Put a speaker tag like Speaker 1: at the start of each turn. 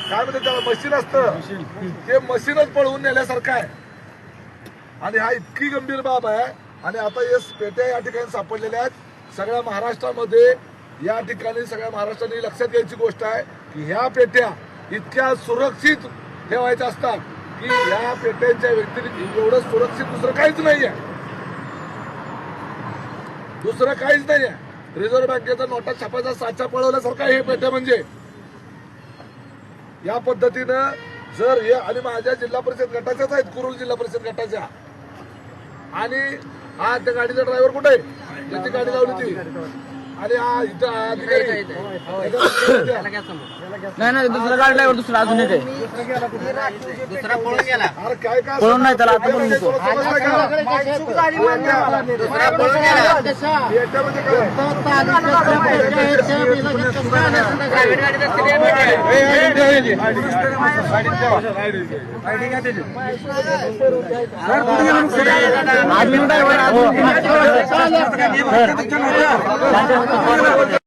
Speaker 1: काय म्हणते त्याला मशीन असतं ते मशीनच पळवून नेल्यासारखं आहे. आणि हा इतकी गंभीर बाब आहे. आणि आता या पेट्या या ठिकाणी सापडलेल्या आहेत सगळ्या महाराष्ट्रामध्ये. या ठिकाणी सगळ्या महाराष्ट्राने लक्षात घ्यायची गोष्ट आहे की ह्या पेट्या इतक्या सुरक्षित ठेवायच्या असतात की या पेट्यांच्या व्यतिरिक्त एवढं सुरक्षित दुसरं काहीच नाहीये. दुसरं काहीच नाहीये. रिझर्व्ह बँकेचा नोटा छापायचा साचा पळवल्यासारखा हे पेट्या म्हणजे. या पद्धतीनं जर हे आणि माझ्या जिल्हा परिषद गटाच्याच आहेत कुरुल जिल्हा परिषद गटाच्या. आणि हा त्या गाडीचा ड्रायव्हर कुठे आहे ज्याची गाडी लावली ती. आणि हा इथं अधिकारी
Speaker 2: नाही दुसरा गाडी ड्रायव्हर दुसरा अजून एक आहे.
Speaker 3: दुसरा पळून गेला.
Speaker 1: अरे काय काय
Speaker 2: पळून नाही त्याला आता पण
Speaker 1: समजलं का?
Speaker 3: दुसरा पळून गेला.
Speaker 1: पेट्या म्हणजे काय?
Speaker 3: प्रायव्हेट गाडीत असलेली भेट
Speaker 2: अजून ड्रायव्हर